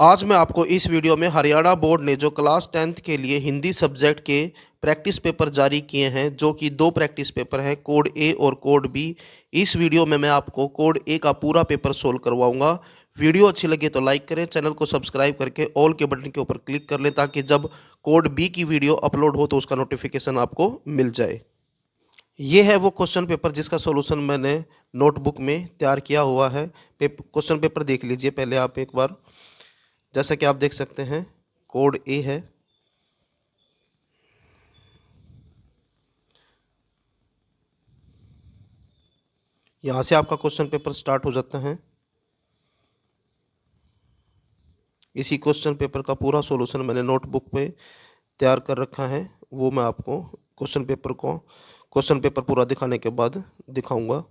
आज मैं आपको इस वीडियो में हरियाणा बोर्ड ने जो क्लास 10th के लिए हिंदी सब्जेक्ट के प्रैक्टिस पेपर जारी किए हैं, जो कि दो प्रैक्टिस पेपर हैं, कोड ए और कोड बी। इस वीडियो में मैं आपको कोड ए का पूरा पेपर सोल्व करवाऊंगा। वीडियो अच्छी लगे तो लाइक करें, चैनल को सब्सक्राइब करके ऑल के बटन के ऊपर क्लिक कर लें ताकि जब कोड बी की वीडियो अपलोड हो तो उसका नोटिफिकेशन आपको मिल जाए। ये है वो क्वेश्चन पेपर जिसका सॉल्यूशन मैंने नोटबुक में तैयार किया हुआ है। क्वेश्चन पेपर देख लीजिए पहले आप एक बार। जैसा कि आप देख सकते हैं, कोड ए है। यहाँ से आपका क्वेश्चन पेपर स्टार्ट हो जाता है। इसी क्वेश्चन पेपर का पूरा सॉल्यूशन मैंने नोटबुक पे तैयार कर रखा है। वो मैं आपको क्वेश्चन पेपर पूरा दिखाने के बाद दिखाऊंगा।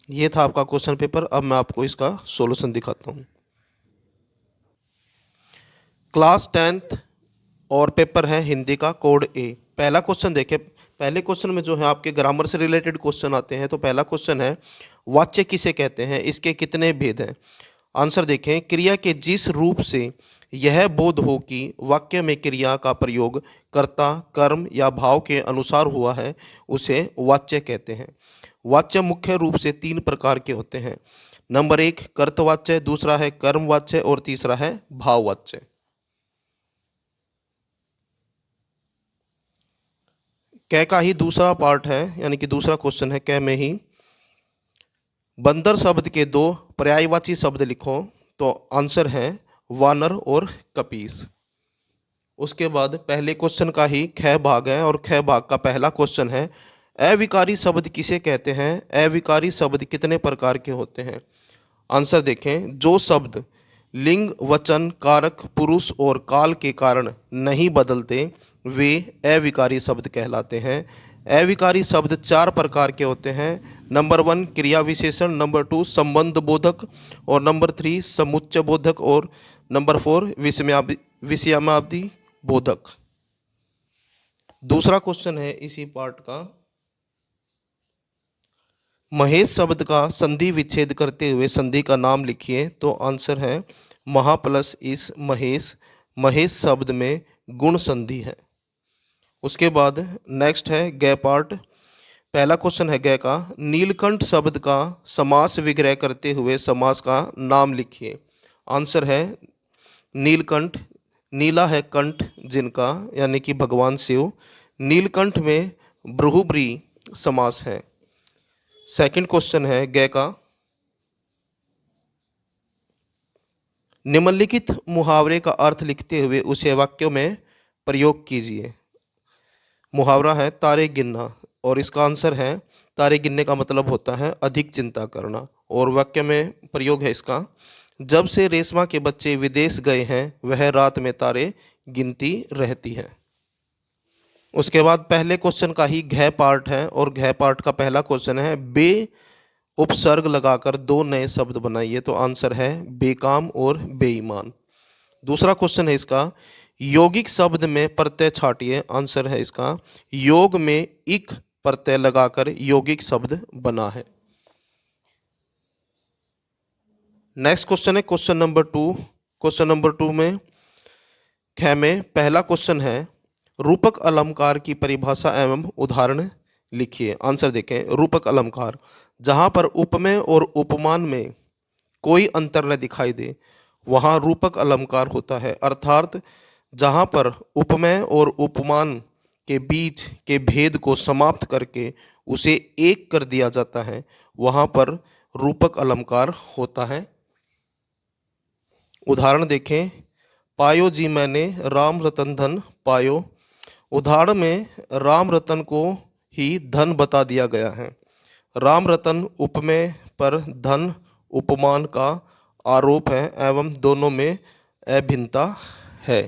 ये था आपका क्वेश्चन पेपर। अब मैं आपको इसका सॉल्यूशन दिखाता हूँ। क्लास 10th और पेपर है हिंदी का कोड ए। पहला क्वेश्चन देखें। पहले क्वेश्चन में जो है आपके ग्रामर से रिलेटेड क्वेश्चन आते हैं। तो पहला क्वेश्चन है, वाच्य किसे कहते हैं, इसके कितने भेद हैं। आंसर देखें। क्रिया के जिस रूप से यह बोध हो कि वाक्य में क्रिया का प्रयोग कर्ता, कर्म या भाव के अनुसार हुआ है, उसे वाच्य कहते हैं। वाच्य मुख्य रूप से तीन प्रकार के होते हैं। नंबर 1 कर्तवाच्य, दूसरा है कर्मवाच्य और तीसरा है भाववाच्य। कै का ही दूसरा पार्ट है, यानी कि दूसरा क्वेश्चन है कै में ही। बंदर शब्द के दो पर्यायवाची शब्द लिखो। तो आंसर है वानर और कपीस। उसके बाद पहले क्वेश्चन का ही ख भाग है और ख भाग का पहला क्वेश्चन है, अविकारी शब्द किसे कहते हैं, अविकारी शब्द कितने प्रकार के होते हैं। आंसर देखें। जो शब्द लिंग, वचन, कारक, पुरुष और काल के कारण नहीं बदलते वे अविकारी शब्द कहलाते हैं। अविकारी शब्द चार प्रकार के होते हैं। नंबर 1 क्रिया विशेषण, नंबर 2 संबंध बोधक और नंबर 3 समुच्चय बोधक और नंबर 4 विषयामादि बोधक। दूसरा क्वेश्चन है इसी पार्ट का, महेश शब्द का संधि विच्छेद करते हुए संधि का नाम लिखिए। तो आंसर है महा प्लस इस महेश। महेश शब्द में गुण संधि है। उसके बाद नेक्स्ट है गै पार्ट। पहला क्वेश्चन है गै का, नीलकंठ शब्द का समास विग्रह करते हुए समास का नाम लिखिए। आंसर है नीलकंठ। नीला है कंठ जिनका, यानी कि भगवान शिव। नीलकंठ में बहुब्रीहि समास है। सेकंड क्वेश्चन है गै का, निम्नलिखित मुहावरे का अर्थ लिखते हुए उसे वाक्यों में प्रयोग कीजिए। मुहावरा है तारे गिनना और इसका आंसर है तारे गिनने का मतलब होता है अधिक चिंता करना। और वाक्य में प्रयोग है इसका, जब से रेशमा के बच्चे विदेश गए हैं वह रात में तारे गिनती रहती है। उसके बाद पहले क्वेश्चन का ही घ पार्ट है और घ पार्ट का पहला क्वेश्चन है, बे उपसर्ग लगाकर दो नए शब्द बनाइए। तो आंसर है बेकाम और बेईमान। दूसरा क्वेश्चन है इसका, यौगिक शब्द में प्रत्यय छाटिए। आंसर है इसका योग में इक प्रत्यय लगाकर यौगिक शब्द बना है। नेक्स्ट क्वेश्चन है क्वेश्चन नंबर 2। क्वेश्चन नंबर 2 में ख में पहला क्वेश्चन है, रूपक अलंकार की परिभाषा एवं उदाहरण लिखिए। आंसर देखें। रूपक अलंकार, जहाँ पर उपमेय और उपमान में कोई अंतर न दिखाई दे वहाँ रूपक अलंकार होता है। अर्थात जहाँ पर उपमेय और उपमान के बीच के भेद को समाप्त करके उसे एक कर दिया जाता है, वहाँ पर रूपक अलंकार होता है। उदाहरण देखें। पायो जी मैंने राम रतन धन पायो। उदाहरण में राम रतन को ही धन बता दिया गया है। राम रतन उपमेय पर धन उपमान का आरोप है एवं दोनों में अभिन्नता है।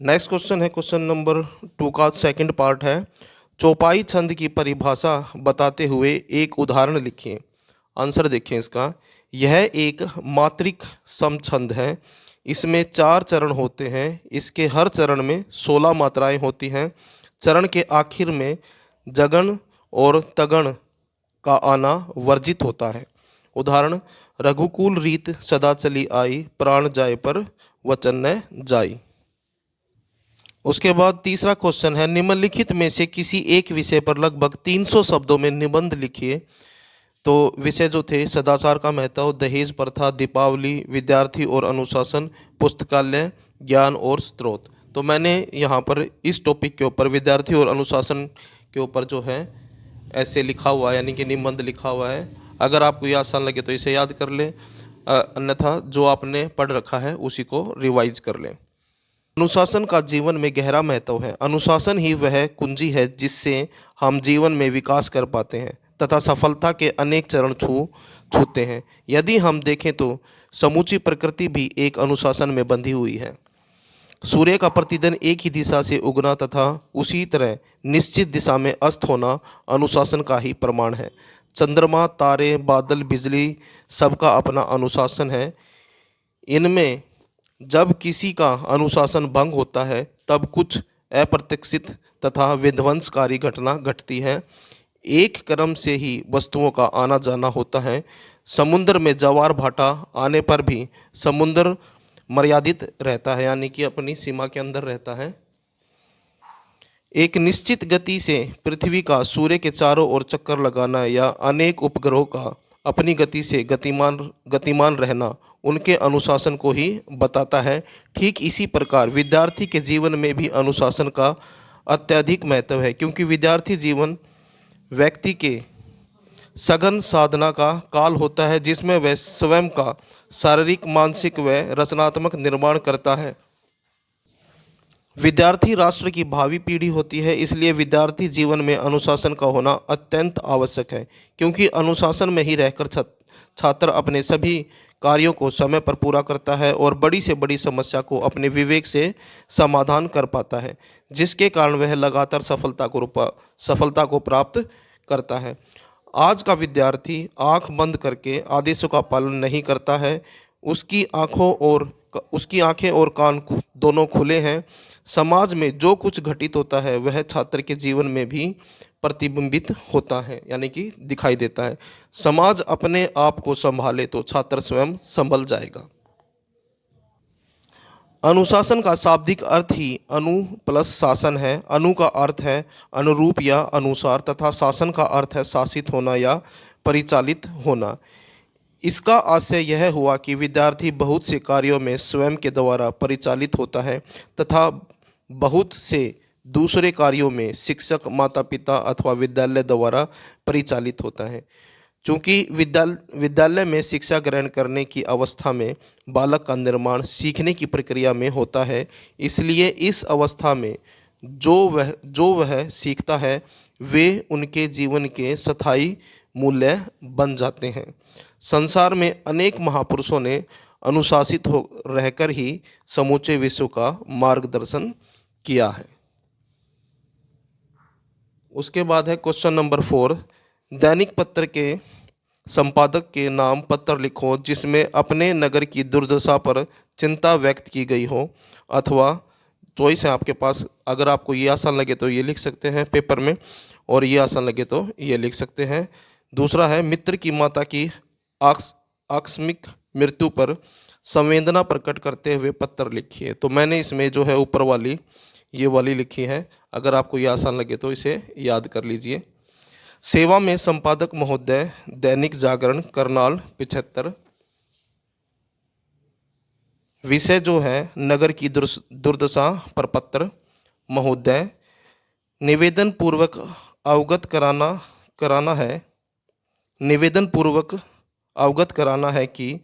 नेक्स्ट क्वेश्चन है क्वेश्चन नंबर 2 का सेकंड पार्ट है, चौपाई छंद की परिभाषा बताते हुए एक उदाहरण लिखिए। आंसर देखें इसका। यह एक मात्रिक समछंद है। इसमें 4 चरण होते हैं। इसके हर चरण में 16 मात्राएं होती हैं। चरण के आखिर में जगण और तगण का आना वर्जित होता है। उदाहरण, रघुकुल रीत सदा चली आई, प्राण जाए पर वचन न जाई। उसके बाद तीसरा क्वेश्चन है, निम्नलिखित में से किसी एक विषय पर लगभग 300 शब्दों में निबंध लिखिए। तो विषय जो थे, सदाचार का महत्व, दहेज प्रथा, दीपावली, विद्यार्थी और अनुशासन, पुस्तकालय, ज्ञान और स्रोत। तो मैंने यहाँ पर इस टॉपिक के ऊपर विद्यार्थी और अनुशासन के ऊपर जो है ऐसे लिखा हुआ है, यानी कि निबंध लिखा हुआ है। अगर आपको ये आसान लगे तो इसे याद कर लें, अन्यथा जो आपने पढ़ रखा है उसी को रिवाइज कर लें। अनुशासन का जीवन में गहरा महत्व है। अनुशासन ही वह कुंजी है जिससे हम जीवन में विकास कर पाते हैं तथा सफलता के अनेक चरण छूते हैं। यदि हम देखें तो समूची प्रकृति भी एक अनुशासन में बंधी हुई है। सूर्य का प्रतिदिन एक ही दिशा से उगना तथा उसी तरह निश्चित दिशा में अस्त होना अनुशासन का ही प्रमाण है। चंद्रमा, तारे, बादल, बिजली, सबका अपना अनुशासन है। इनमें जब किसी का अनुशासन भंग होता है तब कुछ अप्रत्याशित तथा विध्वंसकारी घटना घटती है। एक क्रम से ही वस्तुओं का आना जाना होता है। समुद्र में ज्वार भाटा आने पर भी समुद्र मर्यादित रहता है, यानी कि अपनी सीमा के अंदर रहता है। एक निश्चित गति से पृथ्वी का सूर्य के चारों ओर चक्कर लगाना या अनेक उपग्रहों का अपनी गति से गतिमान रहना उनके अनुशासन को ही बताता है। ठीक इसी प्रकार विद्यार्थी के जीवन में भी अनुशासन का अत्यधिक महत्व है, क्योंकि विद्यार्थी जीवन व्यक्ति के सघन साधना का काल होता है जिसमें वह स्वयं का शारीरिक, मानसिक व रचनात्मक निर्माण करता है। विद्यार्थी राष्ट्र की भावी पीढ़ी होती है, इसलिए विद्यार्थी जीवन में अनुशासन का होना अत्यंत आवश्यक है, क्योंकि अनुशासन में ही रहकर छात्र अपने सभी कार्यों को समय पर पूरा करता है और बड़ी से बड़ी समस्या को अपने विवेक से समाधान कर पाता है, जिसके कारण वह लगातार सफलता को प्राप्त करता है। आज का विद्यार्थी आंख बंद करके आदेशों का पालन नहीं करता है। उसकी आंखें और कान दोनों खुले हैं। समाज में जो कुछ घटित होता है वह छात्र के जीवन में भी प्रतिबिंबित होता है, यानी कि दिखाई देता है। समाज अपने आप को संभाले तो छात्र स्वयं संभल जाएगा। अनुशासन का शाब्दिक अर्थ ही अनु प्लस शासन है। अनु का अर्थ है अनुरूप या अनुसार तथा शासन का अर्थ है शासित होना या परिचालित होना। इसका आशय यह हुआ कि विद्यार्थी बहुत से कार्यों में स्वयं के द्वारा परिचालित होता है तथा बहुत से दूसरे कार्यों में शिक्षक, माता पिता अथवा विद्यालय द्वारा परिचालित होता है। चूँकि विद्यालय में शिक्षा ग्रहण करने की अवस्था में बालक का निर्माण सीखने की प्रक्रिया में होता है, इसलिए इस अवस्था में जो वह सीखता है वे उनके जीवन के स्थायी मूल्य बन जाते हैं। संसार में अनेक महापुरुषों ने अनुशासित हो रहकर ही समूचे विश्व का मार्गदर्शन किया है। उसके बाद है क्वेश्चन नंबर 4, दैनिक पत्र के संपादक के नाम पत्र लिखो जिसमें अपने नगर की दुर्दशा पर चिंता व्यक्त की गई हो। अथवा चॉइस है आपके पास, अगर आपको ये आसान लगे तो ये लिख सकते हैं पेपर में, और ये आसान लगे तो ये लिख सकते हैं। दूसरा है, मित्र की माता की आकस्मिक मृत्यु पर संवेदना प्रकट करते हुए पत्र लिखिए। तो मैंने इसमें जो है ऊपर वाली ये वाली लिखी है, अगर आपको ये आसान लगे तो इसे याद कर लीजिए। सेवा में संपादक महोदय, दैनिक जागरण, करनाल 75। विषय जो है नगर की दुर्दशा पर पत्र महोदय। निवेदन पूर्वक अवगत कराना है कि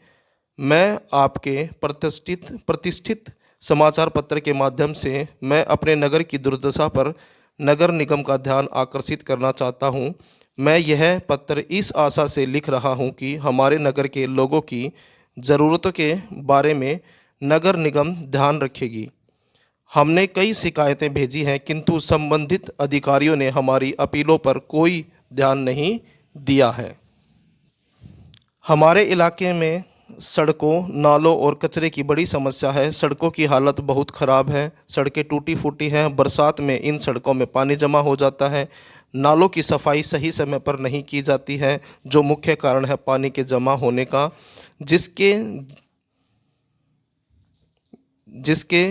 मैं आपके प्रतिष्ठित समाचार पत्र के माध्यम से मैं अपने नगर की दुर्दशा पर नगर निगम का ध्यान आकर्षित करना चाहता हूं। मैं यह पत्र इस आशा से लिख रहा हूं कि हमारे नगर के लोगों की ज़रूरतों के बारे में नगर निगम ध्यान रखेगी। हमने कई शिकायतें भेजी हैं, किंतु संबंधित अधिकारियों ने हमारी अपीलों पर कोई ध्यान नहीं दिया है। हमारे इलाके में सड़कों, नालों और कचरे की बड़ी समस्या है। सड़कों की हालत बहुत ख़राब है। सड़कें टूटी फूटी हैं। बरसात में इन सड़कों में पानी जमा हो जाता है। नालों की सफाई सही समय पर नहीं की जाती है, जो मुख्य कारण है पानी के जमा होने का, जिसके जिसके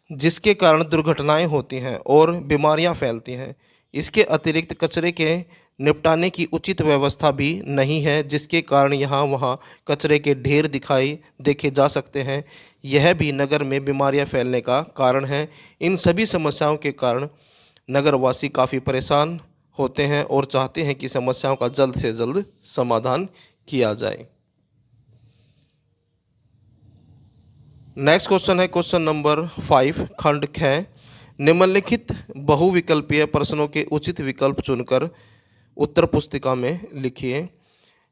जिसके कारण दुर्घटनाएं होती हैं और बीमारियां फैलती हैं। इसके अतिरिक्त कचरे के निपटाने की उचित व्यवस्था भी नहीं है, जिसके कारण यहाँ वहाँ कचरे के ढेर दिखाई देखे जा सकते हैं। यह भी नगर में बीमारियां फैलने का कारण है। इन सभी समस्याओं के कारण नगरवासी काफ़ी परेशान होते हैं और चाहते हैं कि समस्याओं का जल्द से जल्द समाधान किया जाए। नेक्स्ट क्वेश्चन है क्वेश्चन नंबर 5, खंड ख। निम्नलिखित बहुविकल्पीय प्रश्नों के उचित विकल्प चुनकर उत्तर पुस्तिका में लिखिए।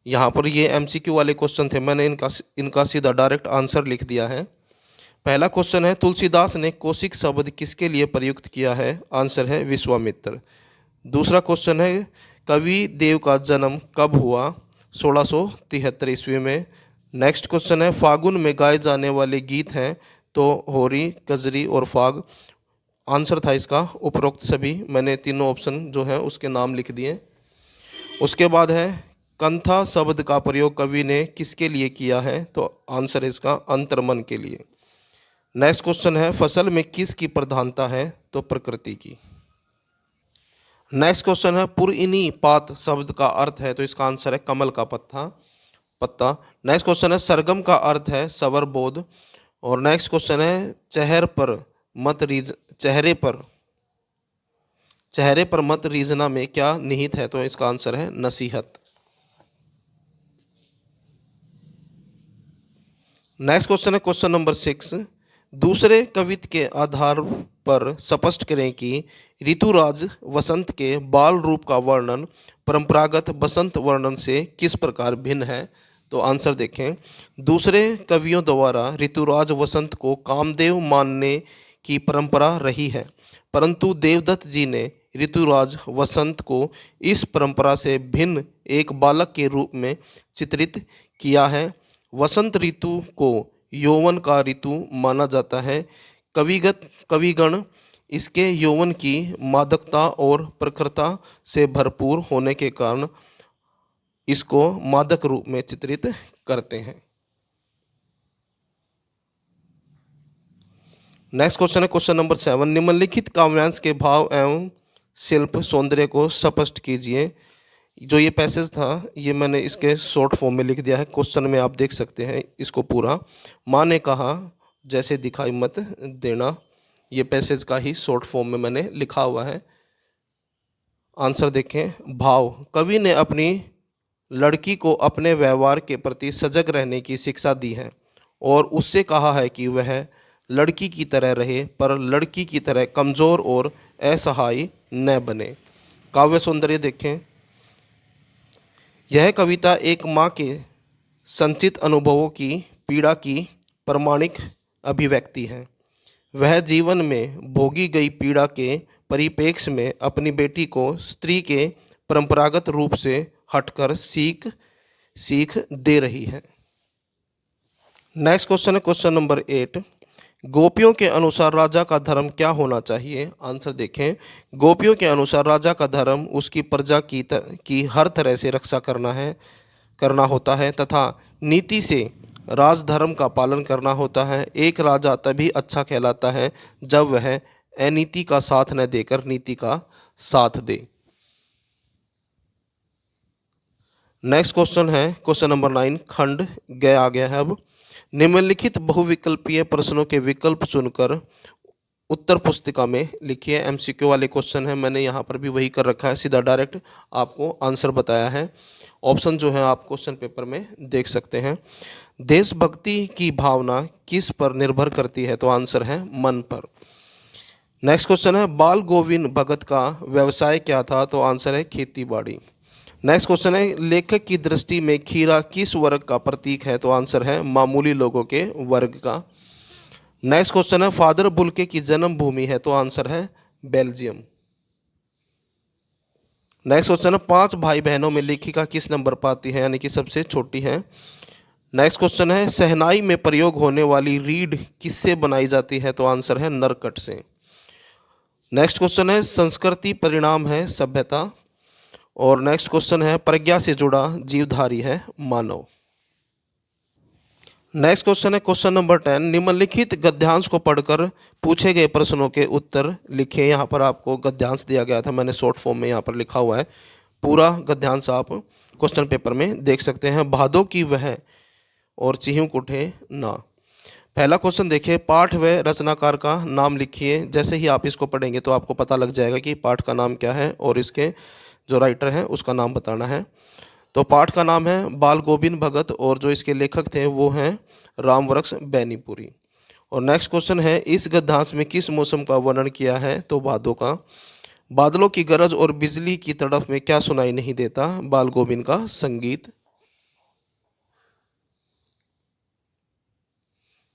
यहाँ पर ये एमसीक्यू वाले क्वेश्चन थे, मैंने इनका सीधा डायरेक्ट आंसर लिख दिया है। पहला क्वेश्चन है, तुलसीदास ने कौशिक शब्द किसके लिए प्रयुक्त किया है? आंसर है विश्वामित्र। दूसरा क्वेश्चन है, कवि देव का जन्म कब हुआ? 1673 ईस्वी में। नेक्स्ट क्वेश्चन है, फागुन में गाए जाने वाले गीत हैं तो होरी, कजरी और फाग। आंसर था इसका उपरोक्त सभी। मैंने तीनों ऑप्शन जो है उसके नाम लिख दिए। उसके बाद है, कंथा शब्द का प्रयोग कवि ने किसके लिए किया है? तो आंसर है इसका अंतर्मन के लिए। नेक्स्ट क्वेश्चन है, फसल में किसकी प्रधानता है? तो प्रकृति की। नेक्स्ट क्वेश्चन है, पुरइनी पात शब्द का अर्थ है? तो इसका आंसर है कमल का पत्ता। नेक्स्ट क्वेश्चन है, सरगम का अर्थ है सवर बोध। और नेक्स्ट क्वेश्चन है, चेहरे पर मत रीझना में क्या निहित है? तो इसका आंसर है नसीहत। नेक्स्ट क्वेश्चन है क्वेश्चन नंबर 6, दूसरे कवित्व के आधार पर स्पष्ट करें कि ऋतुराज वसंत के बाल रूप का वर्णन परंपरागत बसंत वर्णन से किस प्रकार भिन्न है? तो आंसर देखें, दूसरे कवियों द्वारा ऋतुराज वसंत को कामदेव मानने की परंपरा रही है, परंतु देवदत्त जी ने ऋतुराज वसंत को इस परंपरा से भिन्न एक बालक के रूप में चित्रित किया है। वसंत ऋतु को यौवन का ऋतु माना जाता है। कविगण इसके यौवन की मादकता और प्रखरता से भरपूर होने के कारण इसको मादक रूप में चित्रित करते हैं। नेक्स्ट क्वेश्चन है क्वेश्चन नंबर 7, निम्नलिखित काव्यांश के भाव एवं शिल्प सौंदर्य को स्पष्ट कीजिए। जो ये पैसेज था ये मैंने इसके शॉर्ट फॉर्म में लिख दिया है, क्वेश्चन में आप देख सकते हैं इसको पूरा। माँ ने कहा जैसे दिखाई मत देना, ये पैसेज का ही शॉर्ट फॉर्म में मैंने लिखा हुआ है। आंसर देखें, भाव, कवि ने अपनी लड़की को अपने व्यवहार के प्रति सजग रहने की शिक्षा दी है और उससे कहा है कि वह लड़की की तरह रहे पर लड़की की तरह कमज़ोर और असहाय न बने। काव्य सौंदर्य देखें, यह कविता एक माँ के संचित अनुभवों की पीड़ा की प्रामाणिक अभिव्यक्ति है। वह जीवन में भोगी गई पीड़ा के परिप्रेक्ष्य में अपनी बेटी को स्त्री के परंपरागत रूप से हटकर सीख दे रही है। नेक्स्ट क्वेश्चन है क्वेश्चन नंबर 8, गोपियों के अनुसार राजा का धर्म क्या होना चाहिए? आंसर देखें, गोपियों के अनुसार राजा का धर्म उसकी प्रजा की हर तरह से रक्षा करना होता है तथा नीति से राजधर्म का पालन करना होता है। एक राजा तभी अच्छा कहलाता है जब वह अनीति का साथ न देकर नीति का साथ दे। नेक्स्ट क्वेश्चन है क्वेश्चन नंबर 9, खंड ग आ गया है। अब निम्नलिखित बहुविकल्पीय प्रश्नों के विकल्प चुनकर उत्तर पुस्तिका में लिखिए। एमसीक्यू वाले क्वेश्चन है, मैंने यहाँ पर भी वही कर रखा है, सीधा डायरेक्ट आपको आंसर बताया है। ऑप्शन जो है आप क्वेश्चन पेपर में देख सकते हैं। देशभक्ति की भावना किस पर निर्भर करती है? तो आंसर है मन पर। नेक्स्ट क्वेश्चन है, बाल गोविंद भगत का व्यवसाय क्या था? तो आंसर है खेती बाड़ी। नेक्स्ट क्वेश्चन है, लेखक की दृष्टि में खीरा किस वर्ग का प्रतीक है? तो आंसर है मामूली लोगों के वर्ग का। नेक्स्ट क्वेश्चन है, फादर बुल्के की जन्मभूमि है? तो आंसर है बेल्जियम। नेक्स्ट क्वेश्चन है, 5 भाई बहनों में लेखिका किस नंबर पर आती है, यानी कि सबसे छोटी है। नेक्स्ट क्वेश्चन है, शहनाई में प्रयोग होने वाली रीड किससे बनाई जाती है, तो आंसर है नरकट से। नेक्स्ट क्वेश्चन है, संस्कृति परिणाम है सभ्यता। और नेक्स्ट क्वेश्चन है, प्रज्ञा से जुड़ा जीवधारी है मानव। नेक्स्ट क्वेश्चन है क्वेश्चन नंबर 10, निम्नलिखित गद्यांश को पढ़कर पूछे गए प्रश्नों के उत्तर लिखें। यहाँ पर आपको गद्यांश दिया गया था, मैंने शॉर्ट फॉर्म में यहाँ पर लिखा हुआ है। पूरा गद्यांश आप क्वेश्चन पेपर में देख सकते हैं। भादों की वह और चिह्युक उठे ना। पहला क्वेश्चन देखिए, पाठ व रचनाकार का नाम लिखिए। जैसे ही आप इसको पढ़ेंगे तो आपको पता लग जाएगा कि पाठ का नाम क्या है और इसके जो राइटर हैं उसका नाम बताना है। तो पाठ का नाम है बाल गोविंद भगत और जो इसके लेखक थे वो हैं रामवृक्ष बैनीपुरी। और नेक्स्ट क्वेश्चन है, इस गद्यांश में किस मौसम का वर्णन किया है, तो भादों का। बादलों की गरज और बिजली की तड़प में क्या सुनाई नहीं देता, बाल गोविंद का संगीत।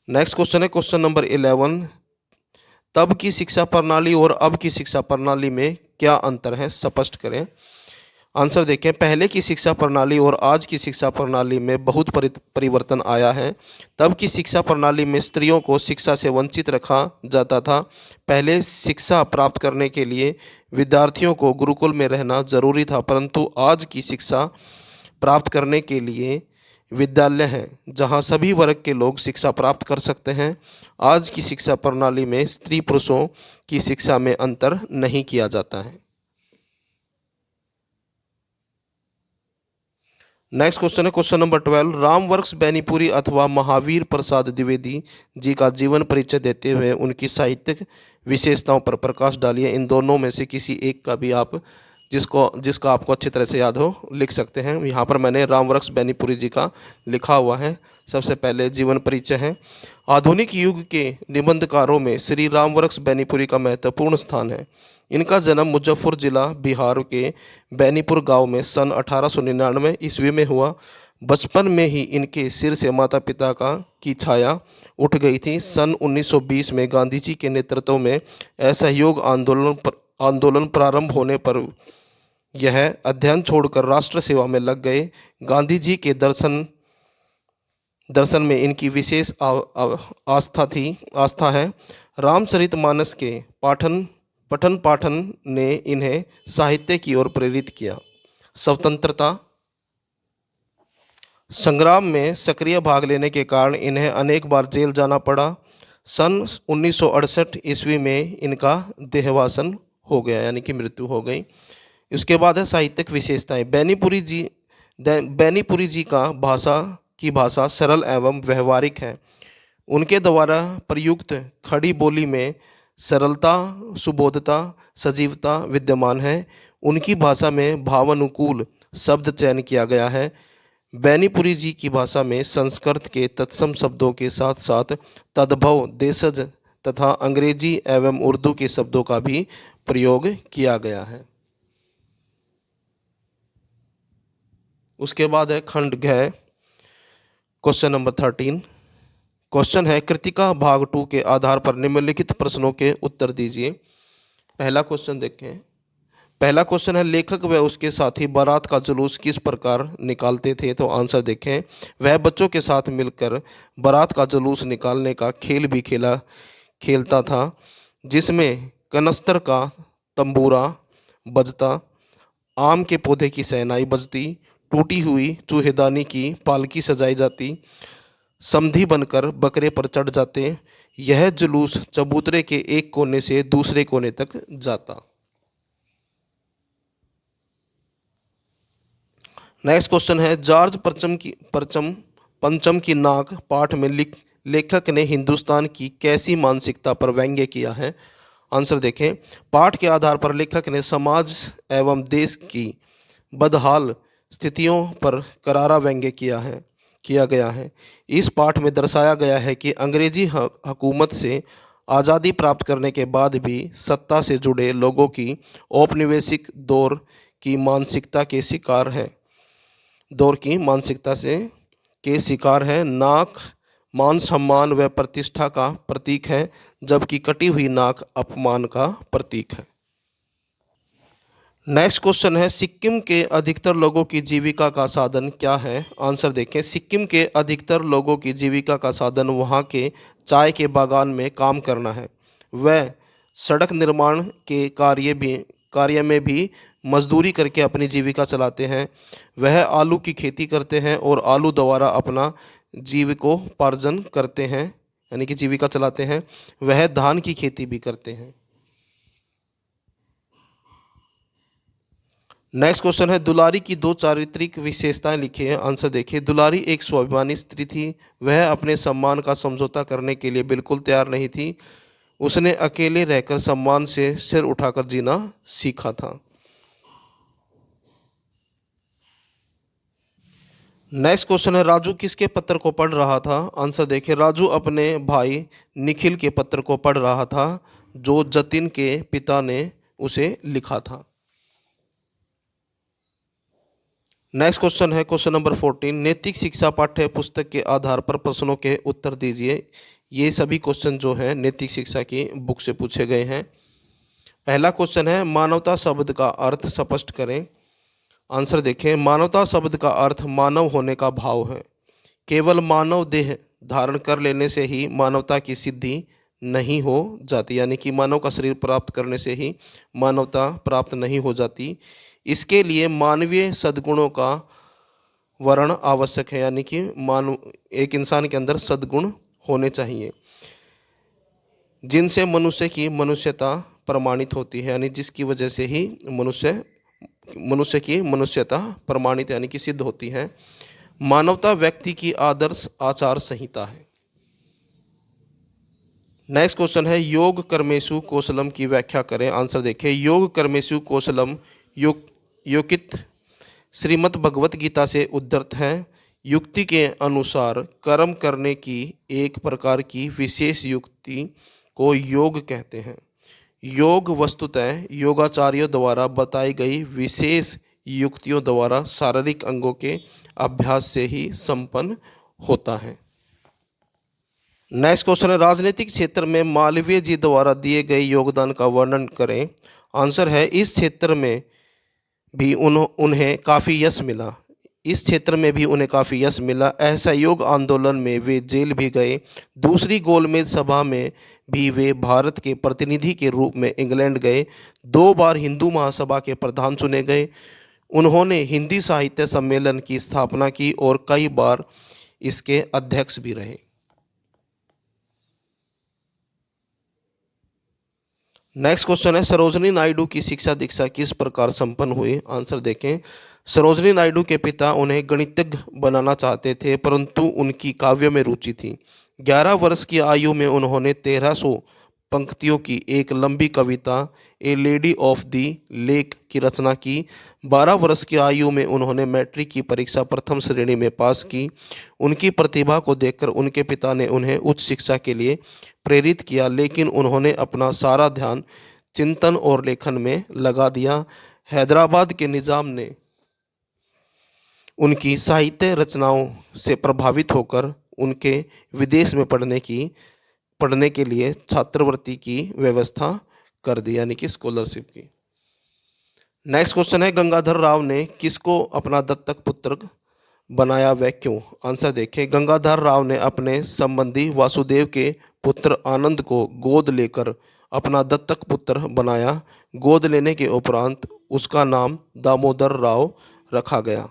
नेक्स्ट क्वेश्चन है क्वेश्चन नंबर 11, तब की शिक्षा प्रणाली और अब की शिक्षा प्रणाली में क्या अंतर है, स्पष्ट करें। आंसर देखें, पहले की शिक्षा प्रणाली और आज की शिक्षा प्रणाली में बहुत परिवर्तन आया है। तब की शिक्षा प्रणाली में स्त्रियों को शिक्षा से वंचित रखा जाता था। पहले शिक्षा प्राप्त करने के लिए विद्यार्थियों को गुरुकुल में रहना जरूरी था, परंतु आज की शिक्षा प्राप्त करने के लिए विद्यालय हैं जहां सभी वर्ग के लोग शिक्षा प्राप्त कर सकते हैं। आज की शिक्षा प्रणाली में स्त्री पुरुषों की शिक्षा में अंतर नहीं किया जाता है। नेक्स्ट क्वेश्चन है क्वेश्चन नंबर 12, रामवृक्ष बैनीपुरी अथवा महावीर प्रसाद द्विवेदी जी का जीवन परिचय देते हुए उनकी साहित्यिक विशेषताओं पर प्रकाश डालिए। इन दोनों में से किसी एक का भी आप जिसका आपको अच्छी तरह से याद हो लिख सकते हैं। यहाँ पर मैंने रामवृक्ष बैनीपुरी जी का लिखा हुआ है। सबसे पहले जीवन परिचय है। आधुनिक युग के निबंधकारों में श्री रामवृक्ष बैनीपुरी का महत्वपूर्ण स्थान है। इनका जन्म मुजफ्फर जिला बिहार के बैनीपुर गांव में सन 1899 ईस्वी में हुआ। बचपन में ही इनके सिर से माता पिता की छाया उठ गई थी। सन 1920 में गांधी जी के नेतृत्व में असहयोग आंदोलन प्रारंभ होने पर यह अध्ययन छोड़कर राष्ट्र सेवा में लग गए। गांधी जी के दर्शन में इनकी विशेष आस्था है। रामचरितमानस के पठन पाठन ने इन्हें साहित्य की ओर प्रेरित किया। स्वतंत्रता संग्राम में सक्रिय भाग लेने के कारण इन्हें अनेक बार जेल जाना पड़ा। सन 1968 ईस्वी में इनका देहावसान हो गया, यानी कि मृत्यु हो गई। इसके बाद है साहित्यिक विशेषताएं। बैनीपुरी जी का भाषा सरल एवं व्यवहारिक है। उनके द्वारा प्रयुक्त खड़ी बोली में सरलता, सुबोधता, सजीवता विद्यमान है। उनकी भाषा में भावानुकूल शब्द चयन किया गया है। बैनीपुरी जी की भाषा में संस्कृत के तत्सम शब्दों के साथ साथ तद्भव, देशज तथा अंग्रेजी एवं उर्दू के शब्दों का भी प्रयोग किया गया है। उसके बाद है खंड घ, क्वेश्चन नंबर 13। क्वेश्चन है, कृतिका भाग 2 के आधार पर निम्नलिखित प्रश्नों के उत्तर दीजिए। पहला क्वेश्चन देखें। पहला क्वेश्चन है, लेखक व उसके साथी बारात का जुलूस किस प्रकार निकालते थे, तो आंसर देखें। वह बच्चों के साथ मिलकर बारात का जुलूस निकालने का खेल भी खेलता था, जिसमें कनस्तर का तंबूरा बजता, आम के पौधे की शहनाई बजती, टूटी हुई चूहेदानी की पालकी सजाई जाती, समधी बनकर बकरे पर चढ़ जाते। यह जुलूस चबूतरे के एक कोने से दूसरे कोने तक जाता। नेक्स्ट क्वेश्चन है, जॉर्ज पंचम की नाक पाठ में लेखक ने हिंदुस्तान की कैसी मानसिकता पर व्यंग्य किया है। आंसर देखें। पाठ के आधार पर लेखक ने समाज एवं देश की बदहाल स्थितियों पर करारा व्यंग्य किया गया है। इस पाठ में दर्शाया गया है कि अंग्रेजी हुकूमत से आज़ादी प्राप्त करने के बाद भी सत्ता से जुड़े लोगों की औपनिवेशिक दौर की मानसिकता के शिकार है। नाक मान सम्मान व प्रतिष्ठा का प्रतीक है, जबकि कटी हुई नाक अपमान का प्रतीक है। नेक्स्ट क्वेश्चन है, सिक्किम के अधिकतर लोगों की जीविका का साधन क्या है? आंसर देखें। सिक्किम के अधिकतर लोगों की जीविका का साधन वहाँ के चाय के बागान में काम करना है। वह सड़क निर्माण के कार्य में भी मजदूरी करके अपनी जीविका चलाते हैं। वह आलू की खेती करते हैं और आलू द्वारा अपना जीविकोपार्जन करते हैं, यानी कि जीविका चलाते हैं। वह धान की खेती भी करते हैं। नेक्स्ट क्वेश्चन है, दुलारी की दो चारित्रिक विशेषताएं लिखिए। आंसर देखिए। दुलारी एक स्वाभिमानी स्त्री थी। वह अपने सम्मान का समझौता करने के लिए बिल्कुल तैयार नहीं थी। उसने अकेले रहकर सम्मान से सिर उठाकर जीना सीखा था। नेक्स्ट क्वेश्चन है, राजू किसके पत्र को पढ़ रहा था? आंसर देखिए। राजू अपने भाई निखिल के पत्र को पढ़ रहा था, जो जतिन के पिता ने उसे लिखा था। नेक्स्ट क्वेश्चन है, क्वेश्चन नंबर 14, नैतिक शिक्षा पाठ्य पुस्तक के आधार पर प्रश्नों के उत्तर दीजिए। ये सभी क्वेश्चन जो है नैतिक शिक्षा की बुक से पूछे गए हैं। पहला क्वेश्चन है, मानवता शब्द का अर्थ स्पष्ट करें। आंसर देखें। मानवता शब्द का अर्थ मानव होने का भाव है। केवल मानव देह धारण कर लेने से ही मानवता की सिद्धि नहीं हो जाती, यानी कि मानव का शरीर प्राप्त करने से ही मानवता प्राप्त नहीं हो जाती। इसके लिए मानवीय सद्गुणों का वर्ण आवश्यक है, यानी कि एक इंसान के अंदर सद्गुण होने चाहिए, जिनसे मनुष्य की मनुष्यता प्रमाणित होती है, यानी जिसकी वजह से ही मनुष्य की मनुष्यता प्रमाणित यानी कि सिद्ध होती है। मानवता व्यक्ति की आदर्श आचार संहिता है। नेक्स्ट क्वेश्चन है, योग कर्मेषु कौशलम की व्याख्या करें। आंसर देखिए। योग कर्मेषु कौशलम योकित श्रीमद् भगवत गीता से उद्धृत है। युक्ति के अनुसार कर्म करने की एक प्रकार की विशेष युक्ति को योग कहते हैं। योग वस्तुतः योगाचार्यों द्वारा बताई गई विशेष युक्तियों द्वारा शारीरिक अंगों के अभ्यास से ही संपन्न होता है। नेक्स्ट क्वेश्चन है, राजनीतिक क्षेत्र में मालवीय जी द्वारा दिए गए योगदान का वर्णन करें। आंसर है, इस क्षेत्र में भी उन्हें काफ़ी यश मिला। इस क्षेत्र में भी उन्हें काफ़ी यश मिला। असहयोग आंदोलन में वे जेल भी गए। दूसरी गोलमेज सभा में भी वे भारत के प्रतिनिधि के रूप में इंग्लैंड गए। 2 बार हिंदू महासभा के प्रधान चुने गए। उन्होंने हिंदी साहित्य सम्मेलन की स्थापना की और कई बार इसके अध्यक्ष भी रहे। नेक्स्ट क्वेश्चन है, सरोजनी नायडू की शिक्षा दीक्षा किस प्रकार संपन्न हुई? आंसर देखें। सरोजनी नायडू के पिता उन्हें गणितज्ञ बनाना चाहते थे, परंतु उनकी काव्य में रुचि थी। 11 वर्ष की आयु में उन्होंने 1300 पंक्तियों की एक लंबी कविता a lady of the lake की रचना की। 12 वर्ष की आयु में उन्होंने मैट्रिक की परीक्षा प्रथम श्रेणी में पास की। उनकी प्रतिभा को देखकर उनके पिता ने उन्हें उच्च शिक्षा के लिए प्रेरित किया, लेकिन उन्होंने अपना सारा ध्यान चिंतन और लेखन में लगा दिया। हैदराबाद के निज़ाम ने उनकी साहित्य रचनाओं से प्रभावित होकर उनके विदेश में पढ़ने के लिए छात्रवृत्ति की व्यवस्था कर दी, यानी कि स्कॉलरशिप की। नेक्स्ट क्वेश्चन है, गंगाधर राव ने किसको अपना दत्तक पुत्र बनाया, वह क्यों? आंसर देखें। गंगाधर राव ने अपने संबंधी वासुदेव के पुत्र आनंद को गोद लेकर अपना दत्तक पुत्र बनाया। गोद लेने के उपरांत उसका नाम दामोदर राव रखा गया।